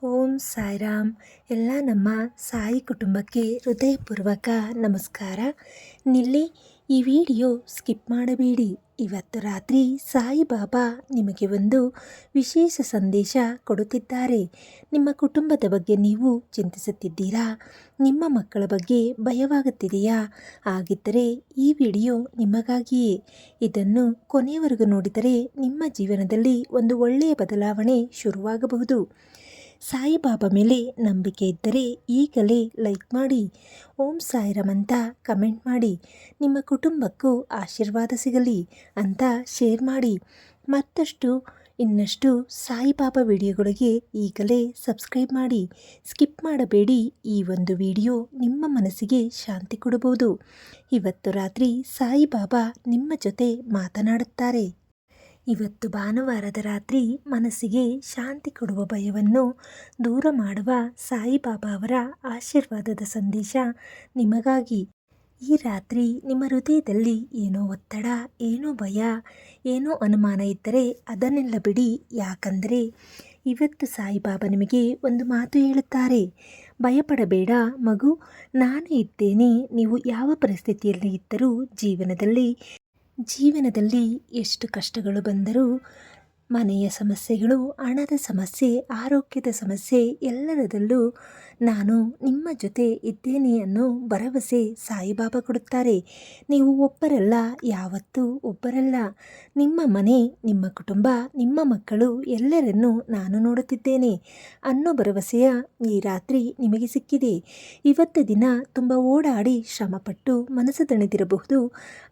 ಓಂ ಸಾಯಿರಾಮ್. ಎಲ್ಲ ನಮ್ಮ ಸಾಯಿ ಕುಟುಂಬಕ್ಕೆ ಹೃದಯಪೂರ್ವಕ ನಮಸ್ಕಾರ. ನಿಲ್ಲಿ ಈ ವಿಡಿಯೋ ಸ್ಕಿಪ್ ಮಾಡಬೇಡಿ. ಇವತ್ತು ರಾತ್ರಿ ಸಾಯಿಬಾಬಾ ನಿಮಗೆ ಒಂದು ವಿಶೇಷ ಸಂದೇಶ ಕೊಡುತ್ತಿದ್ದಾರೆ. ನಿಮ್ಮ ಕುಟುಂಬದ ಬಗ್ಗೆ ನೀವು ಚಿಂತಿಸುತ್ತಿದ್ದೀರಾ? ನಿಮ್ಮ ಮಕ್ಕಳ ಬಗ್ಗೆ ಭಯವಾಗುತ್ತಿದೆಯಾ? ಹಾಗಿದ್ದರೆ ಈ ವಿಡಿಯೋ ನಿಮಗಾಗಿಯೇ. ಇದನ್ನು ಕೊನೆಯವರೆಗೂ ನೋಡಿದರೆ ನಿಮ್ಮ ಜೀವನದಲ್ಲಿ ಒಂದು ಒಳ್ಳೆಯ ಬದಲಾವಣೆ ಶುರುವಾಗಬಹುದು. ಸಾಯಿಬಾಬಾ ಮೇಲೆ ನಂಬಿಕೆ ಇದ್ದರೆ ಈಗಲೇ ಲೈಕ್ ಮಾಡಿ, ಓಂ ಸಾಯಿರಾಮ್ ಅಂತ ಕಮೆಂಟ್ ಮಾಡಿ, ನಿಮ್ಮ ಕುಟುಂಬಕ್ಕೂ ಆಶೀರ್ವಾದ ಸಿಗಲಿ ಅಂತ ಶೇರ್ ಮಾಡಿ. ಮತ್ತಷ್ಟು ಇನ್ನಷ್ಟು ಸಾಯಿಬಾಬಾ ವಿಡಿಯೋಗಳಿಗೆ ಈಗಲೇ ಸಬ್ಸ್ಕ್ರೈಬ್ ಮಾಡಿ. ಸ್ಕಿಪ್ ಮಾಡಬೇಡಿ. ಈ ಒಂದು ವಿಡಿಯೋ ನಿಮ್ಮ ಮನಸ್ಸಿಗೆ ಶಾಂತಿ ಕೊಡಬಹುದು. ಇವತ್ತು ರಾತ್ರಿ ಸಾಯಿಬಾಬಾ ನಿಮ್ಮ ಜೊತೆ ಮಾತನಾಡುತ್ತಾರೆ. ಇವತ್ತು ಭಾನುವಾರದ ರಾತ್ರಿ ಮನಸ್ಸಿಗೆ ಶಾಂತಿ ಕೊಡುವ ಭಯವನ್ನು ದೂರ ಮಾಡುವ ಸಾಯಿಬಾಬಾ ಅವರ ಆಶೀರ್ವಾದದ ಸಂದೇಶ ನಿಮಗಾಗಿ. ಈ ರಾತ್ರಿ ನಿಮ್ಮ ಹೃದಯದಲ್ಲಿ ಏನೋ ಒತ್ತಡ, ಏನೋ ಭಯ, ಏನೋ ಅನುಮಾನ ಇದ್ದರೆ ಅದನ್ನೆಲ್ಲ ಬಿಡಿ. ಯಾಕಂದರೆ ಇವತ್ತು ಸಾಯಿಬಾಬಾ ನಿಮಗೆ ಒಂದು ಮಾತು ಹೇಳುತ್ತಾರೆ. ಭಯಪಡಬೇಡ ಮಗು, ನಾನು ಇದ್ದೇನೆ. ನೀವು ಯಾವ ಪರಿಸ್ಥಿತಿಯಲ್ಲಿ ಇದ್ದರೂ ಜೀವನದಲ್ಲಿ ಎಷ್ಟು ಕಷ್ಟಗಳು ಬಂದರೂ, ಮನೆಯ ಸಮಸ್ಯೆಗಳು, ಹಣದ ಸಮಸ್ಯೆ, ಆರೋಗ್ಯದ ಸಮಸ್ಯೆ, ಎಲ್ಲರದಲ್ಲೂ ನಾನು ನಿಮ್ಮ ಜೊತೆ ಇದ್ದೇನೆ ಅನ್ನೋ ಭರವಸೆ ಸಾಯಿಬಾಬಾ ಕೊಡುತ್ತಾರೆ. ನೀವು ಒಬ್ಬರಲ್ಲ, ಯಾವತ್ತೂ ಒಬ್ಬರಲ್ಲ. ನಿಮ್ಮ ಮನೆ, ನಿಮ್ಮ ಕುಟುಂಬ, ನಿಮ್ಮ ಮಕ್ಕಳು ಎಲ್ಲರನ್ನೂ ನಾನು ನೋಡುತ್ತಿದ್ದೇನೆ ಅನ್ನೋ ಭರವಸೆಯ ಈ ರಾತ್ರಿ ನಿಮಗೆ ಸಿಕ್ಕಿದೆ. ಇವತ್ತು ದಿನ ತುಂಬ ಓಡಾಡಿ ಶ್ರಮಪಟ್ಟು ಮನಸ್ಸು ದಣಿದಿರಬಹುದು.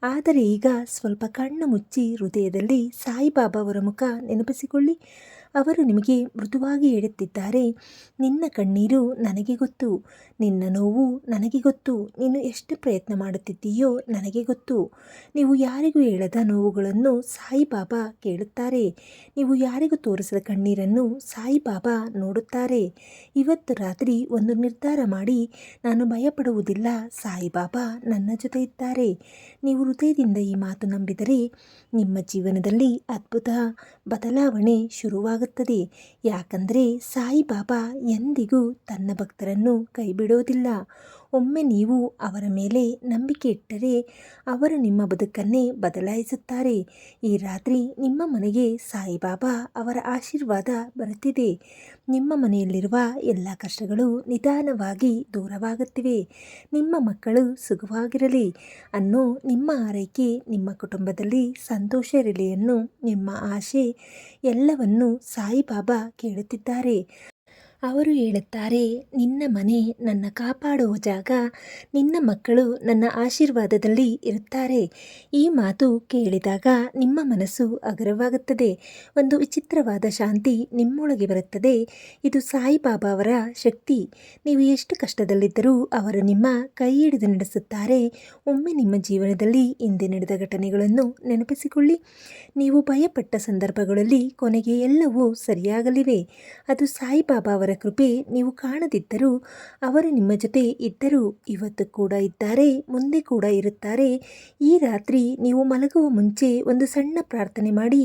ಆದರೆ ಈಗ ಸ್ವಲ್ಪ ಕಣ್ಣು ಮುಚ್ಚಿ ಹೃದಯದಲ್ಲಿ ಸಾಯಿಬಾಬಾ ಅವರ ಮುಖ ನೆನಪಿಸಿಕೊಳ್ಳಿ. ಅವರು ನಿಮಗೆ ಮೃದುವಾಗಿ ಹೇಳುತ್ತಿದ್ದಾರೆ, ನಿನ್ನ ಕಣ್ಣೀರು ನನಗೆ ಗೊತ್ತು, ನಿನ್ನ ನೋವು ನನಗೆ ಗೊತ್ತು, ನೀನು ಎಷ್ಟು ಪ್ರಯತ್ನ ಮಾಡುತ್ತಿದ್ದೀಯೋ ನನಗೆ ಗೊತ್ತು. ನೀವು ಯಾರಿಗೂ ಹೇಳದ ನೋವುಗಳನ್ನು ಸಾಯಿಬಾಬಾ ಕೇಳುತ್ತಾರೆ. ನೀವು ಯಾರಿಗೂ ತೋರಿಸದ ಕಣ್ಣೀರನ್ನು ಸಾಯಿಬಾಬಾ ನೋಡುತ್ತಾರೆ. ಇವತ್ತು ರಾತ್ರಿ ಒಂದು ನಿರ್ಧಾರ ಮಾಡಿ, ನಾನು ಭಯಪಡುವುದಿಲ್ಲ, ಸಾಯಿಬಾಬಾ ನನ್ನ ಜೊತೆ ಇದ್ದಾರೆ. ನೀವು ಹೃದಯದಿಂದ ಈ ಮಾತು ನಂಬಿದರೆ ನಿಮ್ಮ ಜೀವನದಲ್ಲಿ ಅದ್ಭುತ ಬದಲಾವಣೆ ಶುರುವಾಗುತ್ತದೆ. ಯಾಕಂದರೆ ಸಾಯಿಬಾಬಾ ಎಂದಿಗೂ ತನ್ನ ಭಕ್ತರನ್ನು ಕೈಬಿಡೋದಿಲ್ಲ. ಒಮ್ಮೆ ನೀವು ಅವರ ಮೇಲೆ ನಂಬಿಕೆ ಇಟ್ಟರೆ ಅವರು ನಿಮ್ಮ ಬದುಕನ್ನೇ ಬದಲಾಯಿಸುತ್ತಾರೆ. ಈ ರಾತ್ರಿ ನಿಮ್ಮ ಮನೆಗೆ ಸಾಯಿಬಾಬಾ ಅವರ ಆಶೀರ್ವಾದ ಬರುತ್ತಿದೆ. ನಿಮ್ಮ ಮನೆಯಲ್ಲಿರುವ ಎಲ್ಲ ಕಷ್ಟಗಳು ನಿಧಾನವಾಗಿ ದೂರವಾಗುತ್ತಿವೆ. ನಿಮ್ಮ ಮಕ್ಕಳು ಸುಖವಾಗಿರಲಿ ಅನ್ನೋ ನಿಮ್ಮ ಆರೈಕೆ, ನಿಮ್ಮ ಕುಟುಂಬದಲ್ಲಿ ಸಂತೋಷ ಇರಲಿ ಅನ್ನೋ ನಿಮ್ಮ ಆಶೆ ಎಲ್ಲವನ್ನು ಸಾಯಿಬಾಬಾ ಕೇಳುತ್ತಿದ್ದಾರೆ. ಅವರು ಹೇಳುತ್ತಾರೆ, ನಿನ್ನ ಮನೆ ನನ್ನ ಕಾಪಾಡುವ ಜಾಗ, ನಿನ್ನ ಮಕ್ಕಳು ನನ್ನ ಆಶೀರ್ವಾದದಲ್ಲಿ ಇರುತ್ತಾರೆ. ಈ ಮಾತು ಕೇಳಿದಾಗ ನಿಮ್ಮ ಮನಸ್ಸು ಹಗುರವಾಗುತ್ತದೆ. ಒಂದು ವಿಚಿತ್ರವಾದ ಶಾಂತಿ ನಿಮ್ಮೊಳಗೆ ಬರುತ್ತದೆ. ಇದು ಸಾಯಿಬಾಬಾ ಅವರ ಶಕ್ತಿ. ನೀವು ಎಷ್ಟು ಕಷ್ಟದಲ್ಲಿದ್ದರೂ ಅವರು ನಿಮ್ಮ ಕೈ ಹಿಡಿದು ನಡೆಸುತ್ತಾರೆ. ಒಮ್ಮೆ ನಿಮ್ಮ ಜೀವನದಲ್ಲಿ ಹಿಂದೆ ನಡೆದ ಘಟನೆಗಳನ್ನು ನೆನಪಿಸಿಕೊಳ್ಳಿ. ನೀವು ಭಯಪಟ್ಟ ಸಂದರ್ಭಗಳಲ್ಲಿ ಕೊನೆಗೆ ಎಲ್ಲವೂ ಸರಿಯಾಗಲಿವೆ. ಅದು ಸಾಯಿಬಾಬಾ ಅವರ ಕೃಪೆ. ನೀವು ಕಾಣದಿದ್ದರೂ ಅವರು ನಿಮ್ಮ ಜೊತೆ ಇದ್ದರು, ಇವತ್ತು ಕೂಡ ಇದ್ದಾರೆ, ಮುಂದೆ ಕೂಡ ಇರುತ್ತಾರೆ. ಈ ರಾತ್ರಿ ನೀವು ಮಲಗುವ ಮುಂಚೆ ಒಂದು ಸಣ್ಣ ಪ್ರಾರ್ಥನೆ ಮಾಡಿ,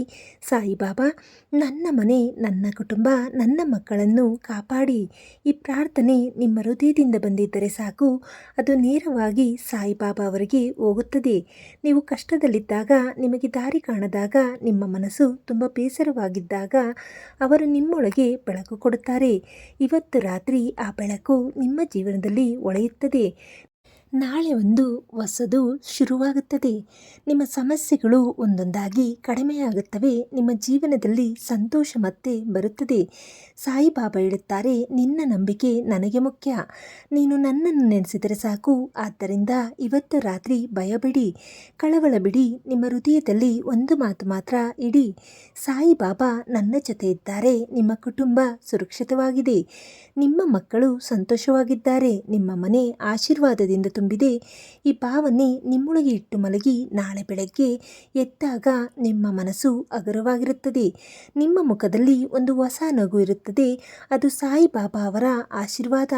ಸಾಯಿಬಾಬಾ ನನ್ನ ಮನೆ, ನನ್ನ ಕುಟುಂಬ, ನನ್ನ ಮಕ್ಕಳನ್ನು ಕಾಪಾಡಿ. ಈ ಪ್ರಾರ್ಥನೆ ನಿಮ್ಮ ಹೃದಯದಿಂದ ಬಂದಿದ್ದರೆ ಸಾಕು, ಅದು ನೇರವಾಗಿ ಸಾಯಿಬಾಬಾ ಅವರಿಗೆ ಹೋಗುತ್ತದೆ. ನೀವು ಕಷ್ಟದಲ್ಲಿದ್ದಾಗ, ನಿಮಗೆ ದಾರಿ ಕಾಣದಾಗ, ನಿಮ್ಮ ಮನಸ್ಸು ತುಂಬ ಬೇಸರವಾಗಿದ್ದಾಗ ಅವರು ನಿಮ್ಮೊಳಗೆ ಬೆಳಕು ಕೊಡುತ್ತಾರೆ. ಇವತ್ತು ರಾತ್ರಿ ಆ ಬೆಳಕು ನಿಮ್ಮ ಜೀವನದಲ್ಲಿ ಹೊಳೆಯುತ್ತದೆ. ನಾಳೆ ಒಂದು ಹೊಸದು ಶುರುವಾಗುತ್ತದೆ. ನಿಮ್ಮ ಸಮಸ್ಯೆಗಳು ಒಂದೊಂದಾಗಿ ಕಡಿಮೆಯಾಗುತ್ತವೆ. ನಿಮ್ಮ ಜೀವನದಲ್ಲಿ ಸಂತೋಷ ಮತ್ತೆ ಬರುತ್ತದೆ. ಸಾಯಿಬಾಬಾ ಹೇಳುತ್ತಾರೆ, ನಿನ್ನ ನಂಬಿಕೆ ನನಗೆ ಮುಖ್ಯ. ನೀನು ನನ್ನನ್ನು ನೆನೆಸಿದರೆ ಸಾಕು. ಆದ್ದರಿಂದ ಇವತ್ತು ರಾತ್ರಿ ಭಯಬಿಡಿ, ಕಳವಳ ಬಿಡಿ. ನಿಮ್ಮ ಹೃದಯದಲ್ಲಿ ಒಂದು ಮಾತು ಮಾತ್ರ ಇಡಿ, ಸಾಯಿಬಾಬಾ ನನ್ನ ಜೊತೆ ಇದ್ದಾರೆ. ನಿಮ್ಮ ಕುಟುಂಬ ಸುರಕ್ಷಿತವಾಗಿದೆ, ನಿಮ್ಮ ಮಕ್ಕಳು ಸಂತೋಷವಾಗಿದ್ದಾರೆ, ನಿಮ್ಮ ಮನೆ ಆಶೀರ್ವಾದದಿಂದ ತುಂಬಿದೆ. ಈ ಭಾವನೆ ನಿಮ್ಮೊಳಗೆ ಇಟ್ಟು ಮಲಗಿ ನಾಳೆ ಬೆಳಗ್ಗೆ ಎದ್ದಾಗ ನಿಮ್ಮ ಮನಸ್ಸು ಹಗುರವಾಗಿರುತ್ತದೆ. ನಿಮ್ಮ ಮುಖದಲ್ಲಿ ಒಂದು ಹೊಸ ನಗು ಇರುತ್ತದೆ. ಅದು ಸಾಯಿಬಾಬಾ ಅವರ ಆಶೀರ್ವಾದ.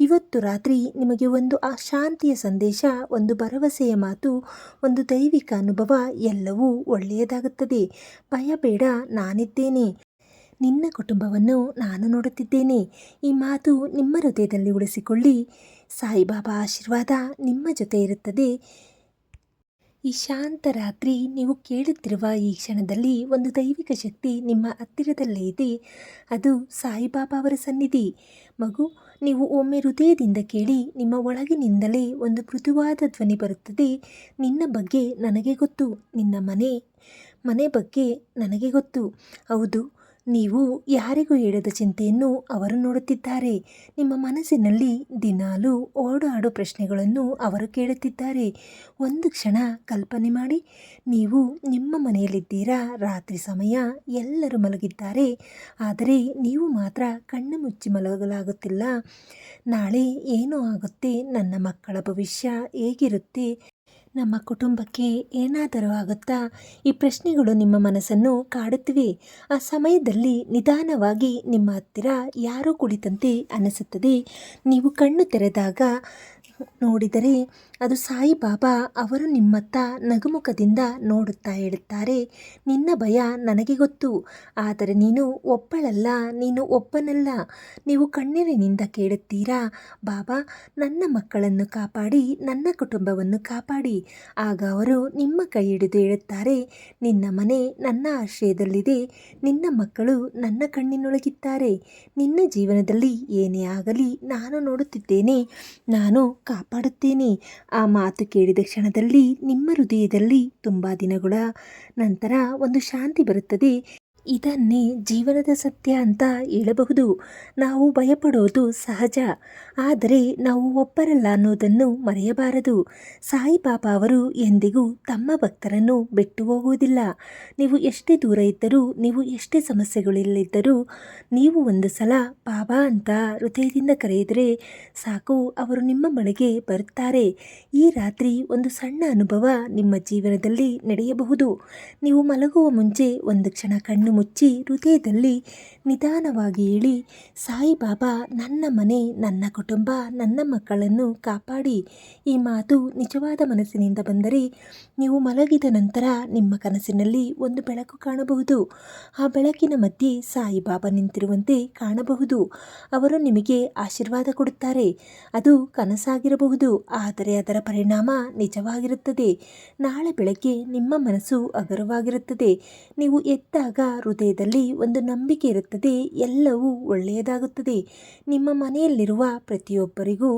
ಇವತ್ತು ರಾತ್ರಿ ನಿಮಗೆ ಒಂದು ಶಾಂತಿಯ ಸಂದೇಶ, ಒಂದು ಭರವಸೆಯ ಮಾತು, ಒಂದು ದೈವಿಕ ಅನುಭವ, ಎಲ್ಲವೂ ಒಳ್ಳೆಯದಾಗುತ್ತದೆ. ಭಯ ಬೇಡ, ನಾನಿದ್ದೇನೆ. ನಿನ್ನ ಕುಟುಂಬವನ್ನು ನಾನು ನೋಡುತ್ತಿದ್ದೇನೆ. ಈ ಮಾತು ನಿಮ್ಮ ಹೃದಯದಲ್ಲಿ ಉಳಿಸಿಕೊಳ್ಳಿ. ಸಾಯಿಬಾಬಾ ಆಶೀರ್ವಾದ ನಿಮ್ಮ ಜೊತೆ ಇರುತ್ತದೆ. ಈ ಶಾಂತ ರಾತ್ರಿ ನೀವು ಕೇಳುತ್ತಿರುವ ಈ ಕ್ಷಣದಲ್ಲಿ ಒಂದು ದೈವಿಕ ಶಕ್ತಿ ನಿಮ್ಮ ಹತ್ತಿರದಲ್ಲೇ ಇದೆ. ಅದು ಸಾಯಿಬಾಬಾ ಅವರ ಸನ್ನಿಧಿ. ಮಗು, ನೀವು ಒಮ್ಮೆ ಹೃದಯದಿಂದ ಕೇಳಿ, ನಿಮ್ಮ ಒಳಗಿನಿಂದಲೇ ಒಂದು ಮೃದುವಾದ ಧ್ವನಿ ಬರುತ್ತದೆ. ನಿನ್ನ ಬಗ್ಗೆ ನನಗೆ ಗೊತ್ತು, ನಿನ್ನ ಮನೆ ಬಗ್ಗೆ ನನಗೆ ಗೊತ್ತು. ಹೌದು, ನೀವು ಯಾರಿಗೂ ಹೇಳದ ಚಿಂತೆಯನ್ನು ಅವರು ನೋಡುತ್ತಿದ್ದಾರೆ. ನಿಮ್ಮ ಮನಸ್ಸಿನಲ್ಲಿ ದಿನಾಲೂ ಓಡಾಡೋ ಪ್ರಶ್ನೆಗಳನ್ನು ಅವರು ಕೇಳುತ್ತಿದ್ದಾರೆ. ಒಂದು ಕ್ಷಣ ಕಲ್ಪನೆ ಮಾಡಿ, ನೀವು ನಿಮ್ಮ ಮನೆಯಲ್ಲಿದ್ದೀರಾ. ರಾತ್ರಿ ಸಮಯ, ಎಲ್ಲರೂ ಮಲಗಿದ್ದಾರೆ. ಆದರೆ ನೀವು ಮಾತ್ರ ಕಣ್ಣು ಮುಚ್ಚಿ ಮಲಗಲಾಗುತ್ತಿಲ್ಲ. ನಾಳೆ ಏನು ಆಗುತ್ತೆ, ನನ್ನ ಮಕ್ಕಳ ಭವಿಷ್ಯ ಹೇಗಿರುತ್ತೆ, ನಮ್ಮ ಕುಟುಂಬಕ್ಕೆ ಏನಾದರೂ ಆಗುತ್ತಾ, ಈ ಪ್ರಶ್ನೆಗಳು ನಿಮ್ಮ ಮನಸ್ಸನ್ನು ಕಾಡುತ್ತಿವೆ. ಆ ಸಮಯದಲ್ಲಿ ನಿಧಾನವಾಗಿ ನಿಮ್ಮ ಹತ್ತಿರ ಯಾರೋ ಕುಳಿತಂತೆ ಅನಿಸುತ್ತದೆ. ನೀವು ಕಣ್ಣು ತೆರೆದಾಗ ನೋಡಿದರೆ ಅದು ಸಾಯಿಬಾಬಾ ಅವರು ನಿಮ್ಮತ್ತ ನಗುಮುಖದಿಂದ ನೋಡುತ್ತಾ ಹೇಳುತ್ತಾರೆ, ನಿನ್ನ ಭಯ ನನಗೆ ಗೊತ್ತು, ಆದರೆ ನೀನು ಒಬ್ಬಳಲ್ಲ, ನೀನು ಒಬ್ಬನಲ್ಲ. ನೀವು ಕಣ್ಣೀರಿನಿಂದ ಕೇಳುತ್ತೀರಾ, ಬಾಬಾ ನನ್ನ ಮಕ್ಕಳನ್ನು ಕಾಪಾಡಿ, ನನ್ನ ಕುಟುಂಬವನ್ನು ಕಾಪಾಡಿ. ಆಗ ಅವರು ನಿಮ್ಮ ಕೈ ಹಿಡಿದು ಹೇಳುತ್ತಾರೆ, ನಿನ್ನ ಮನೆ ನನ್ನ ಆಶ್ರಯದಲ್ಲಿದೆ, ನಿನ್ನ ಮಕ್ಕಳು ನನ್ನ ಕಣ್ಣಿನೊಳಗಿದ್ದಾರೆ. ನಿನ್ನ ಜೀವನದಲ್ಲಿ ಏನೇ ಆಗಲಿ ನಾನು ನೋಡುತ್ತಿದ್ದೇನೆ, ನಾನು ಕಾಪಾಡುತ್ತೇನೆ. ಆ ಮಾತು ಕೇಳಿದ ಕ್ಷಣದಲ್ಲಿ ನಿಮ್ಮ ಹೃದಯದಲ್ಲಿ ತುಂಬ ದಿನಗಳ ನಂತರ ಒಂದು ಶಾಂತಿ ಬರುತ್ತದೆ. ಇದನ್ನೇ ಜೀವನದ ಸತ್ಯ ಅಂತ ಹೇಳಬಹುದು. ನಾವು ಭಯಪಡೋದು ಸಹಜ, ಆದರೆ ನಾವು ಒಬ್ಬರಲ್ಲ ಅನ್ನೋದನ್ನು ಮರೆಯಬಾರದು. ಸಾಯಿಬಾಬಾ ಅವರು ಎಂದಿಗೂ ತಮ್ಮ ಭಕ್ತರನ್ನು ಬಿಟ್ಟು ಹೋಗುವುದಿಲ್ಲ. ನೀವು ಎಷ್ಟೇ ದೂರ ಇದ್ದರೂ, ನೀವು ಎಷ್ಟೇ ಸಮಸ್ಯೆಗಳಲ್ಲಿದ್ದರೂ, ನೀವು ಒಂದು ಸಲ ಬಾಬಾ ಅಂತ ಹೃದಯದಿಂದ ಕರೆಯಿದರೆ ಸಾಕು, ಅವರು ನಿಮ್ಮ ಬಳಿಗೆ ಬರುತ್ತಾರೆ. ಈ ರಾತ್ರಿ ಒಂದು ಸಣ್ಣ ಅನುಭವ ನಿಮ್ಮ ಜೀವನದಲ್ಲಿ ನಡೆಯಬಹುದು. ನೀವು ಮಲಗುವ ಮುಂಚೆ ಒಂದು ಕ್ಷಣ ಕಣ್ಣು ಮುಚ್ಚಿ ಹೃದಯದಲ್ಲಿ ನಿಧಾನವಾಗಿ ಹೇಳಿ, ಸಾಯಿಬಾಬಾ ನನ್ನ ಮನೆ, ನನ್ನ ಕುಟುಂಬ, ನನ್ನ ಮಕ್ಕಳನ್ನು ಕಾಪಾಡಿ. ಈ ಮಾತು ನಿಜವಾದ ಮನಸ್ಸಿನಿಂದ ಬಂದರೆ ನೀವು ಮಲಗಿದ ನಂತರ ನಿಮ್ಮ ಕನಸಿನಲ್ಲಿ ಒಂದು ಬೆಳಕು ಕಾಣಬಹುದು. ಆ ಬೆಳಕಿನ ಮಧ್ಯೆ ಸಾಯಿಬಾಬಾ ನಿಂತಿರುವಂತೆ ಕಾಣಬಹುದು. ಅವರು ನಿಮಗೆ ಆಶೀರ್ವಾದ ಕೊಡುತ್ತಾರೆ. ಅದು ಕನಸಾಗಿರಬಹುದು, ಆದರೆ ಅದರ ಪರಿಣಾಮ ನಿಜವಾಗಿರುತ್ತದೆ. ನಾಳೆ ಬೆಳಗ್ಗೆ ನಿಮ್ಮ ಮನಸ್ಸು ಹಗುರವಾಗಿರುತ್ತದೆ. ನೀವು ಎದ್ದಾಗ ಹೃದಯದಲ್ಲಿ ಒಂದು ನಂಬಿಕೆ ಇರುತ್ತದೆ, ಎಲ್ಲವೂ ಒಳ್ಳೆಯದಾಗುತ್ತದೆ. ನಿಮ್ಮ ಮನೆಯಲ್ಲಿರುವ ಪ್ರತಿಯೊಬ್ಬರಿಗೂ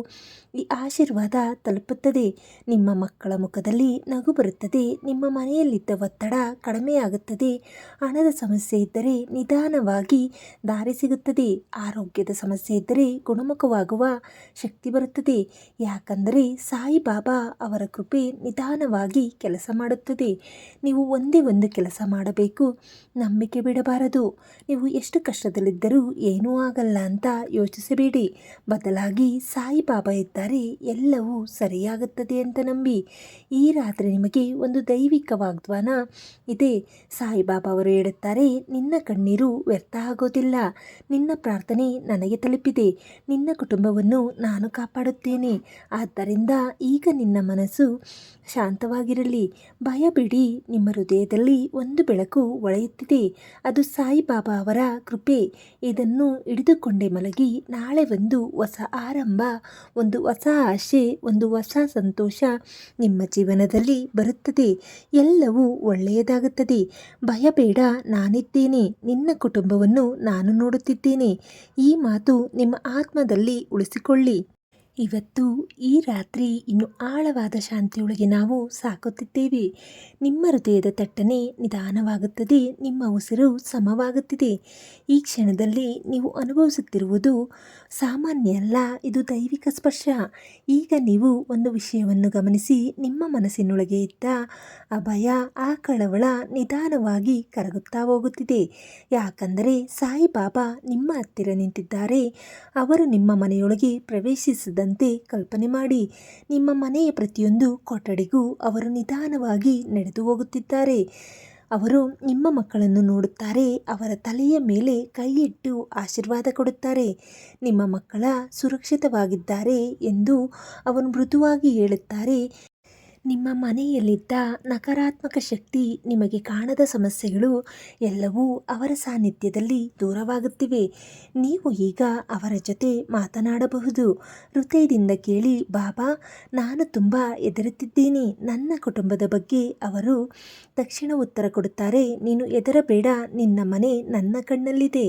ಈ ಆಶೀರ್ವಾದ ತಲುಪುತ್ತದೆ. ನಿಮ್ಮ ಮಕ್ಕಳ ಮುಖದಲ್ಲಿ ನಗು ಬರುತ್ತದೆ. ನಿಮ್ಮ ಮನೆಯಲ್ಲಿದ್ದ ಒತ್ತಡ ಕಡಿಮೆಯಾಗುತ್ತದೆ. ಹಣದ ಸಮಸ್ಯೆ ಇದ್ದರೆ ನಿಧಾನವಾಗಿ ದಾರಿ ಸಿಗುತ್ತದೆ. ಆರೋಗ್ಯದ ಸಮಸ್ಯೆ ಇದ್ದರೆ ಗುಣಮುಖವಾಗುವ ಶಕ್ತಿ ಬರುತ್ತದೆ. ಯಾಕಂದರೆ ಸಾಯಿಬಾಬಾ ಅವರ ಕೃಪೆ ನಿಧಾನವಾಗಿ ಕೆಲಸ ಮಾಡುತ್ತದೆ. ನೀವು ಒಂದೇ ಒಂದು ಕೆಲಸ ಮಾಡಬೇಕು, ನಂಬಿಕೆ ಬಿಡಬಾರದು. ನೀವು ಎಷ್ಟು ಕಷ್ಟದಲ್ಲಿದ್ದರೂ ಏನೂ ಆಗಲ್ಲ ಅಂತ ಯೋಚಿಸಬೇಡಿ. ಬದಲಾಗಿ ಸಾಯಿಬಾಬಾ ಇದ್ದಾರೆ, ಎಲ್ಲವೂ ಸರಿಯಾಗುತ್ತದೆ ಅಂತ ನಂಬಿ. ಈ ರಾತ್ರಿ ನಿಮಗೆ ಒಂದು ದೈವಿಕ ವಾಗ್ದಾನ ಇದೆ. ಸಾಯಿಬಾಬಾ ಅವರು ಹೇಳುತ್ತಾರೆ, ನಿನ್ನ ಕಣ್ಣೀರು ವ್ಯರ್ಥ ಆಗೋದಿಲ್ಲ. ನಿನ್ನ ಪ್ರಾರ್ಥನೆ ನನಗೆ ತಲುಪಿದೆ. ನಿನ್ನ ಕುಟುಂಬವನ್ನು ನಾನು ಕಾಪಾಡುತ್ತೇನೆ. ಆದ್ದರಿಂದ ಈಗ ನಿನ್ನ ಮನಸ್ಸು ಶಾಂತವಾಗಿರಲಿ. ಭಯ ಬಿಡಿ. ನಿಮ್ಮ ಹೃದಯದಲ್ಲಿ ಒಂದು ಬೆಳಕು ಹೊಳೆಯುತ್ತಿದೆ. ಅದು ಸಾಯಿಬಾಬಾ ಅವರ ಕೃಪೆ. ಇದನ್ನು ಹಿಡಿದುಕೊಂಡೇ ಮಲಗಿ. ನಾಳೆ ಒಂದು ಹೊಸ ಆರಂಭ, ಒಂದು ಹೊಸ ಆಶೆ, ಒಂದು ಹೊಸ ಸಂತೋಷ ನಿಮ್ಮ ಜೀವನದಲ್ಲಿ ಬರುತ್ತದೆ. ಎಲ್ಲವೂ ಒಳ್ಳೆಯದಾಗುತ್ತದೆ. ಭಯಬೇಡ, ನಾನಿದ್ದೇನೆ. ನಿನ್ನ ಕುಟುಂಬವನ್ನು ನಾನು ನೋಡುತ್ತಿದ್ದೇನೆ. ಈ ಮಾತು ನಿಮ್ಮ ಆತ್ಮದಲ್ಲಿ ಉಳಿಸಿಕೊಳ್ಳಿ. ಇವತ್ತು ಈ ರಾತ್ರಿ ಇನ್ನು ಆಳವಾದ ಶಾಂತಿಯೊಳಗೆ ನಾವು ಸಾಗುತ್ತಿದ್ದೇವೆ. ನಿಮ್ಮ ಹೃದಯದ ತಟ್ಟನೆ ನಿಧಾನವಾಗುತ್ತದೆ. ನಿಮ್ಮ ಉಸಿರು ಸಮವಾಗುತ್ತಿದೆ. ಈ ಕ್ಷಣದಲ್ಲಿ ನೀವು ಅನುಭವಿಸುತ್ತಿರುವುದು ಸಾಮಾನ್ಯ ಅಲ್ಲ, ಇದು ದೈವಿಕ ಸ್ಪರ್ಶ. ಈಗ ನೀವು ಒಂದು ವಿಷಯವನ್ನು ಗಮನಿಸಿ. ನಿಮ್ಮ ಮನಸ್ಸಿನೊಳಗೆ ಇದ್ದ ಆ ಭಯ, ಆ ಕಳವಳ ನಿಧಾನವಾಗಿ ಕರಗುತ್ತಾ ಹೋಗುತ್ತಿದೆ. ಯಾಕಂದರೆ ಸಾಯಿಬಾಬಾ ನಿಮ್ಮ ಹತ್ತಿರ ನಿಂತಿದ್ದಾರೆ. ಅವರು ನಿಮ್ಮ ಮನೆಯೊಳಗೆ ಪ್ರವೇಶಿಸಿದಂತೆ ಕಲ್ಪನೆ ಮಾಡಿ. ನಿಮ್ಮ ಮನೆಯ ಪ್ರತಿಯೊಂದು ಕೊಠಡಿಗೂ ಅವರು ನಿಧಾನವಾಗಿ ನಡೆದು ಹೋಗುತ್ತಿದ್ದಾರೆ. ಅವರು ನಿಮ್ಮ ಮಕ್ಕಳನ್ನು ನೋಡುತ್ತಾರೆ. ಅವರ ತಲೆಯ ಮೇಲೆ ಕೈ ಇಟ್ಟು ಆಶೀರ್ವಾದ ಕೊಡುತ್ತಾರೆ. ನಿಮ್ಮ ಮಕ್ಕಳ ಸುರಕ್ಷಿತವಾಗಿದ್ದಾರೆ ಎಂದು ಅವರು ಮೃದುವಾಗಿ ಹೇಳುತ್ತಾರೆ. ನಿಮ್ಮ ಮನೆಯಲ್ಲಿದ್ದ ನಕಾರಾತ್ಮಕ ಶಕ್ತಿ, ನಿಮಗೆ ಕಾಣದ ಸಮಸ್ಯೆಗಳು ಎಲ್ಲವೂ ಅವರ ಸಾನ್ನಿಧ್ಯದಲ್ಲಿ ದೂರವಾಗುತ್ತಿವೆ. ನೀವು ಈಗ ಅವರ ಜೊತೆ ಮಾತನಾಡಬಹುದು. ಹೃದಯದಿಂದ ಕೇಳಿ, ಬಾಬಾ, ನಾನು ತುಂಬ ಹೆದರುತ್ತಿದ್ದೇನೆ. ನನ್ನ ಕುಟುಂಬದ ಬಗ್ಗೆ ಅವರು ತಕ್ಷಣ ಉತ್ತರ ಕೊಡುತ್ತಾರೆ. ನೀನು ಹೆದರಬೇಡ, ನಿನ್ನ ಮನೆ ನನ್ನ ಕಣ್ಣಲ್ಲಿದೆ.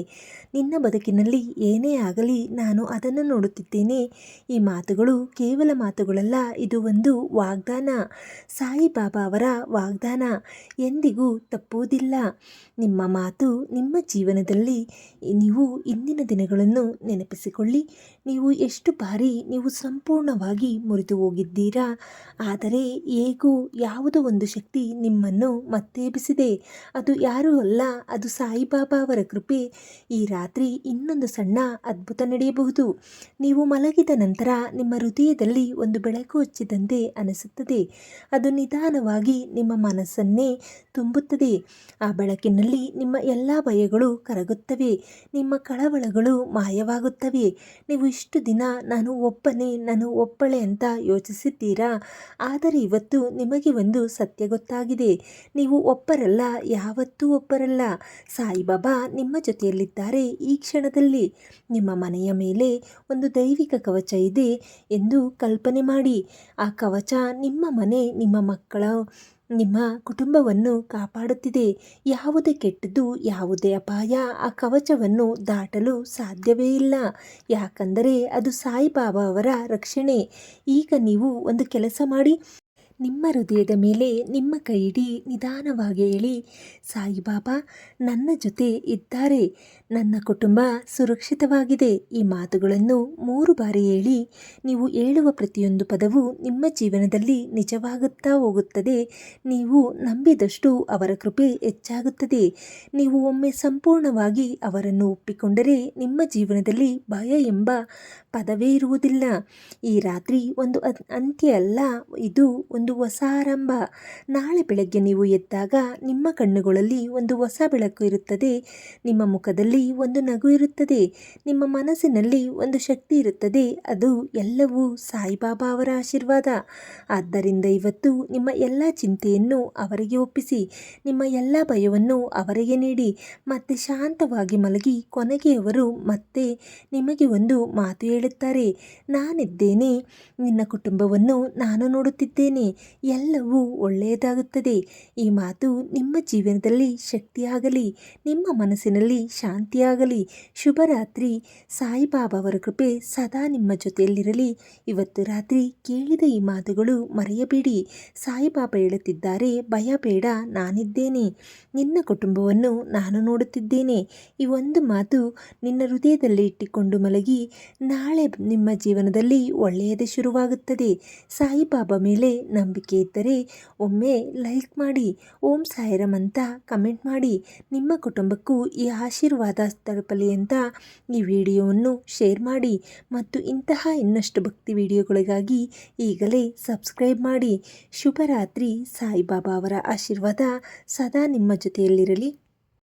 ನಿನ್ನ ಬದುಕಿನಲ್ಲಿ ಏನೇ ಆಗಲಿ ನಾನು ಅದನ್ನು ನೋಡುತ್ತಿದ್ದೇನೆ. ಈ ಮಾತುಗಳು ಕೇವಲ ಮಾತುಗಳಲ್ಲ, ಇದು ಒಂದು ವಾಗ್ದಾನ. ಸಾಯಿಬಾಬಾ ಅವರ ವಾಗ್ದಾನ ಎಂದಿಗೂ ತಪ್ಪುವುದಿಲ್ಲ. ನಿಮ್ಮ ಮಾತು ನಿಮ್ಮ ಜೀವನದಲ್ಲಿ ನೀವು ಇಂದಿನ ದಿನಗಳನ್ನು ನೆನಪಿಸಿಕೊಳ್ಳಿ. ನೀವು ಎಷ್ಟು ಬಾರಿ ನೀವು ಸಂಪೂರ್ಣವಾಗಿ ಮುರಿದು ಹೋಗಿದ್ದೀರಾ. ಆದರೆ ಹೇಗೂ ಯಾವುದೋ ಒಂದು ಶಕ್ತಿ ನಿಮ್ಮನ್ನು ಮತ್ತೆ ಎಬ್ಬಿಸಿದೆ. ಅದು ಯಾರೂ ಅಲ್ಲ, ಅದು ಸಾಯಿಬಾಬಾ ಅವರ ಕೃಪೆ. ಈ ರಾತ್ರಿ ಇನ್ನೊಂದು ಸಣ್ಣ ಅದ್ಭುತ ನಡೆಯಬಹುದು. ನೀವು ಮಲಗಿದ ನಂತರ ನಿಮ್ಮ ಹೃದಯದಲ್ಲಿ ಒಂದು ಬೆಳಕು ಹಚ್ಚಿದಂತೆ ಅನಿಸುತ್ತದೆ. ಅದು ನಿಧಾನವಾಗಿ ನಿಮ್ಮ ಮನಸ್ಸನ್ನೇ ತುಂಬುತ್ತದೆ. ಆ ಬೆಳಕಿನಲ್ಲಿ ನಿಮ್ಮ ಎಲ್ಲ ಭಯಗಳು ಕರಗುತ್ತವೆ. ನಿಮ್ಮ ಕಳವಳಗಳು ಮಾಯವಾಗುತ್ತವೆ. ನೀವು ಇಷ್ಟು ದಿನ ನಾನು ಒಬ್ಬಳೆ ಅಂತ ಯೋಚಿಸಿದ್ದೀರಾ. ಆದರೆ ಇವತ್ತು ನಿಮಗೆ ಒಂದು ಸತ್ಯ ಗೊತ್ತಾಗಿದೆ. ನೀವು ಒಬ್ಬರಲ್ಲ, ಯಾವತ್ತೂ ಒಬ್ಬರಲ್ಲ. ಸಾಯಿಬಾಬಾ ನಿಮ್ಮ ಜೊತೆಯಲ್ಲಿದ್ದಾರೆ. ಈ ಕ್ಷಣದಲ್ಲಿ ನಿಮ್ಮ ಮನೆಯ ಮೇಲೆ ಒಂದು ದೈವಿಕ ಕವಚ ಇದೆ ಎಂದು ಕಲ್ಪನೆ ಮಾಡಿ. ಆ ಕವಚ ನಿಮ್ಮ ಮನೆ, ನಿಮ್ಮ ಮಕ್ಕಳು, ನಿಮ್ಮ ಕುಟುಂಬವನ್ನು ಕಾಪಾಡುತ್ತಿದೆ. ಯಾವುದೇ ಕೆಟ್ಟದ್ದು, ಯಾವುದೇ ಅಪಾಯ ಆ ಕವಚವನ್ನು ದಾಟಲು ಸಾಧ್ಯವೇ ಇಲ್ಲ. ಯಾಕಂದರೆ ಅದು ಸಾಯಿಬಾಬಾ ಅವರ ರಕ್ಷಣೆ. ಈಗ ನೀವು ಒಂದು ಕೆಲಸ ಮಾಡಿ. ನಿಮ್ಮ ಹೃದಯದ ಮೇಲೆ ನಿಮ್ಮ ಕೈ ಇಡಿ. ನಿಧಾನವಾಗಿ ಹೇಳಿ, ಸಾಯಿಬಾಬಾ ನನ್ನ ಜೊತೆ ಇದ್ದಾರೆ. ನನ್ನ ಕುಟುಂಬ ಸುರಕ್ಷಿತವಾಗಿದೆ. ಈ ಮಾತುಗಳನ್ನು 3 ಬಾರಿ ಹೇಳಿ. ನೀವು ಹೇಳುವ ಪ್ರತಿಯೊಂದು ಪದವು ನಿಮ್ಮ ಜೀವನದಲ್ಲಿ ನಿಜವಾಗುತ್ತಾ ಹೋಗುತ್ತದೆ. ನೀವು ನಂಬಿದಷ್ಟು ಅವರ ಕೃಪೆ ಹೆಚ್ಚಾಗುತ್ತದೆ. ನೀವು ಒಮ್ಮೆ ಸಂಪೂರ್ಣವಾಗಿ ಅವರನ್ನು ಒಪ್ಪಿಕೊಂಡರೆ ನಿಮ್ಮ ಜೀವನದಲ್ಲಿ ಭಯ ಎಂಬ ಪದವೇ ಇರುವುದಿಲ್ಲ. ಈ ರಾತ್ರಿ ಒಂದು ಅಂತ್ಯ ಅಲ್ಲ, ಇದು ಒಂದು ಹೊಸ ಆರಂಭ. ನಾಳೆ ಬೆಳಗ್ಗೆ ನೀವು ಎದ್ದಾಗ ನಿಮ್ಮ ಕಣ್ಣುಗಳಲ್ಲಿ ಒಂದು ಹೊಸ ಬೆಳಕು ಇರುತ್ತದೆ. ನಿಮ್ಮ ಮುಖದಲ್ಲಿ ಒಂದು ನಗು ಇರುತ್ತದೆ. ನಿಮ್ಮ ಮನಸ್ಸಿನಲ್ಲಿ ಒಂದು ಶಕ್ತಿ ಇರುತ್ತದೆ. ಅದು ಎಲ್ಲವೂ ಸಾಯಿಬಾಬಾ ಅವರ ಆಶೀರ್ವಾದ. ಆದ್ದರಿಂದ ಇವತ್ತು ನಿಮ್ಮ ಎಲ್ಲ ಚಿಂತೆಯನ್ನು ಅವರಿಗೆ ಒಪ್ಪಿಸಿ, ನಿಮ್ಮ ಎಲ್ಲ ಭಯವನ್ನು ಅವರಿಗೆ ನೀಡಿ, ಮತ್ತೆ ಶಾಂತವಾಗಿ ಮಲಗಿ. ಕೊನೆಗೆ ಅವರು ಮತ್ತೆ ನಿಮಗೆ ಒಂದು ಮಾತು ಹೇಳುತ್ತಾರೆ, ನಾನಿದ್ದೇನೆ, ನಿನ್ನ ಕುಟುಂಬವನ್ನು ನಾನು ನೋಡುತ್ತಿದ್ದೇನೆ, ಎಲ್ಲವೂ ಒಳ್ಳೆಯದಾಗುತ್ತದೆ. ಈ ಮಾತು ನಿಮ್ಮ ಜೀವನದಲ್ಲಿ ಶಕ್ತಿಯಾಗಲಿ, ನಿಮ್ಮ ಮನಸ್ಸಿನಲ್ಲಿ ಶಾಂತಿಯಾಗಲಿ. ಶುಭರಾತ್ರಿ. ಸಾಯಿಬಾಬಾ ಅವರ ಕೃಪೆ ಸದಾ ನಿಮ್ಮ ಜೊತೆಯಲ್ಲಿರಲಿ. ಇವತ್ತು ರಾತ್ರಿ ಕೇಳಿದ ಈ ಮಾತುಗಳು ಮರೆಯಬೇಡಿ. ಸಾಯಿಬಾಬಾ ಹೇಳುತ್ತಿದ್ದಾರೆ, ಭಯ ಬೇಡ, ನಾನಿದ್ದೇನೆ, ನಿನ್ನ ಕುಟುಂಬವನ್ನು ನಾನು ನೋಡುತ್ತಿದ್ದೇನೆ. ಈ ಒಂದು ಮಾತು ನಿನ್ನ ಹೃದಯದಲ್ಲಿ ಇಟ್ಟುಕೊಂಡು ಮಲಗಿ. ನಾಳೆ ನಿಮ್ಮ ಜೀವನದಲ್ಲಿ ಒಳ್ಳೆಯದೇ ಶುರುವಾಗುತ್ತದೆ. ಸಾಯಿಬಾಬಾ ಮೇಲೆ ನಂಬಿಕೆ ಇದ್ದರೆ ಒಮ್ಮೆ ಲೈಕ್ ಮಾಡಿ, ಓಂ ಸಾಯಿರಾಮ್ ಅಂತ ಕಮೆಂಟ್ ಮಾಡಿ. ನಿಮ್ಮ ಕುಟುಂಬಕ್ಕೂ ಈ ಆಶೀರ್ವಾದ ತಲುಪಲಿ ಅಂತ ಈ ವಿಡಿಯೋವನ್ನು ಶೇರ್ ಮಾಡಿ. ಮತ್ತು ಇಂತಹ ಇನ್ನಷ್ಟು ಭಕ್ತಿ ವಿಡಿಯೋಗಳಿಗಾಗಿ ಈಗಲೇ ಸಬ್ಸ್ಕ್ರೈಬ್ ಮಾಡಿ. ಶುಭರಾತ್ರಿ. ಸಾಯಿಬಾಬಾ ಅವರ ಆಶೀರ್ವಾದ ಸದಾ ನಿಮ್ಮ ಜೊತೆಯಲ್ಲಿರಲಿ.